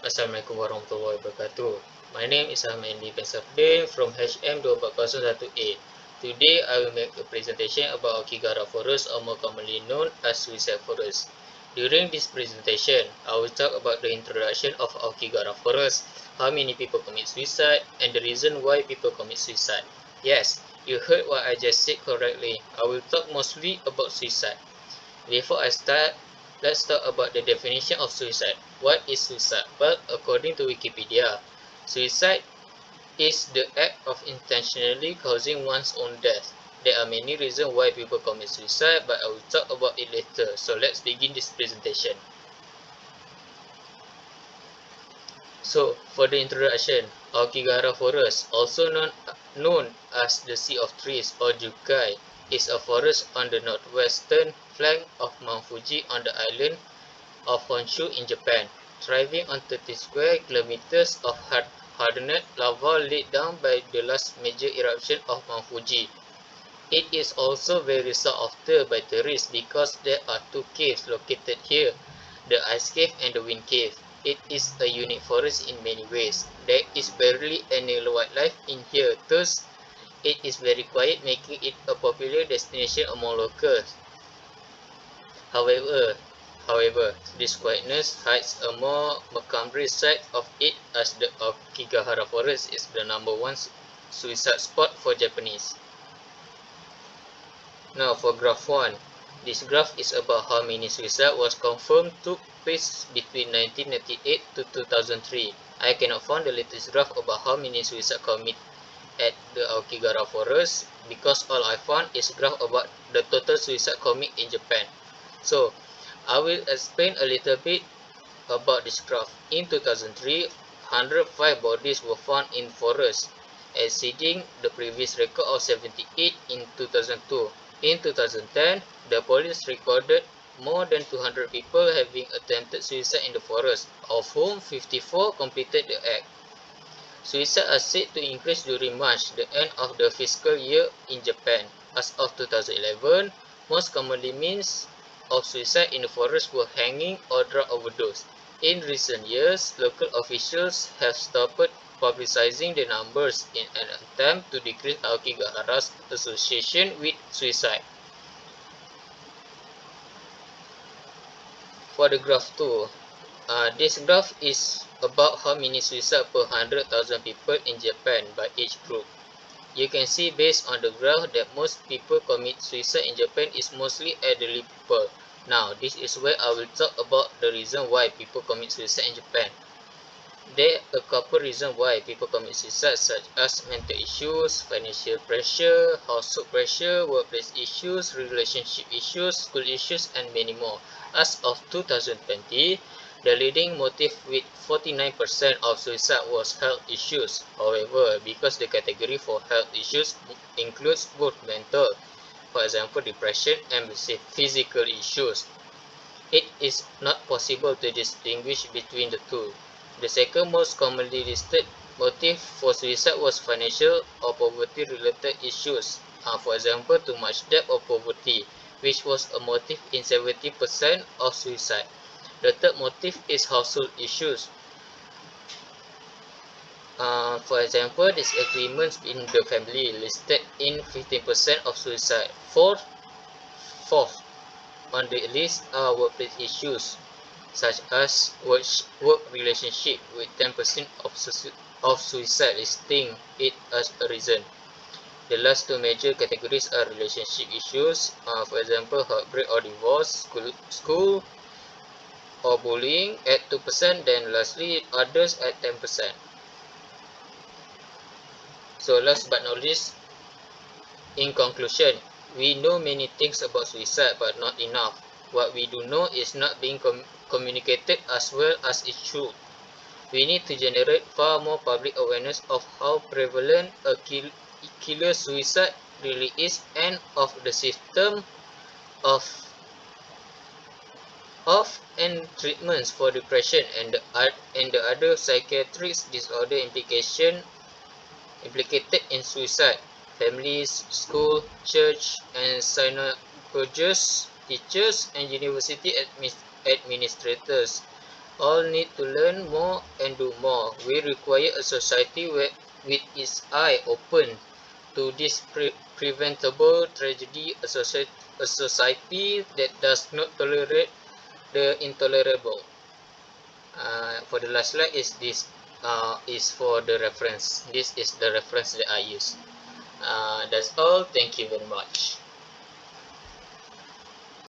Assalamualaikum warahmatullahi wabarakatuh. My name is Elc590 Presentation from HM24018. Today I will make a presentation about Aokigahara Forest, or more commonly known as Suicide Forest. During this presentation, I will talk about the introduction of Aokigahara Forest, how many people commit suicide, and the reason why people commit suicide. Yes, you heard what I just said correctly. I will talk mostly about suicide. Before I start, let's talk about the definition of suicide. What is suicide? Well, according to Wikipedia, suicide is the act of intentionally causing one's own death. There are many reasons why people commit suicide, but I will talk about it later. So let's begin this presentation. So, for the introduction, Aokigahara Forest, also known as the Sea of Trees or Jukai, is a forest on the northwestern flank of Mount Fuji on the island of Honshu in Japan, thriving on 30 square kilometers of hardened lava laid down by the last major eruption of Mount Fuji. It is also very sought after by tourists because there are two caves located here, the Ice Cave and the Wind Cave. It is a unique forest in many ways. There is barely any wildlife in here, thus it is very quiet, making it a popular destination among locals. However, this quietness hides a more macabre side of it, as the Aokigahara Forest is the #1 suicide spot for Japanese. Now for graph 1. This graph is about how many suicides was confirmed took place between 1998 to 2003. I cannot find the latest graph about how many suicides committed at the Aokigahara Forest because all I found is graph about the total suicide committed in Japan. So, I will explain a little bit about this graph. In 2003, 105 bodies were found in forests, exceeding the previous record of 78 in 2002. In 2010, the police recorded more than 200 people having attempted suicide in the forest, of whom 54 completed the act. Suicides are said to increase during March, the end of the fiscal year in Japan. As of 2011, most commonly means of suicide in the forest were hanging or drug overdose. In recent years, local officials have stopped publicizing the numbers in an attempt to decrease Aokigahara's association with suicide. For the graph 2, this graph is about how many suicides per 100,000 people in Japan by age group. You can see based on the graph that most people commit suicide in Japan is mostly elderly people. Now, this is where I will talk about the reason why people commit suicide in Japan. There are a couple reasons why people commit suicide, such as mental issues, financial pressure, household pressure, workplace issues, relationship issues, school issues, and many more. As of 2020, the leading motive with 49% of suicide was health issues. However, because the category for health issues includes both mental, for example depression, and physical issues, it is not possible to distinguish between the two. The second most commonly listed motive for suicide was financial or poverty-related issues, for example too much debt or poverty, which was a motive in 70% of suicide. The third motive is household issues. For example, disagreements in the family listed in 15% of suicide. Fourth on the list are workplace issues, such as work relationship, with 10% of suicide listing it as a reason. The last two major categories are relationship issues, for example heartbreak or divorce, school or bullying at 2%, then lastly others at 10%. So last but not least, in conclusion, we know many things about suicide but not enough. What we do know is not being communicated as well as it should. We need to generate far more public awareness of how prevalent a killer suicide really is, and of the system of and treatments for depression and the other psychiatric disorder implicated in suicide. Families, school, church, and synagogues, teachers, and university administrators all need to learn more do more. We require a society with its eye open to this preventable tragedy, a society that does not tolerate the intolerable. For the last slide is this is for the reference. This is the reference that I use. That's all. Thank you very much.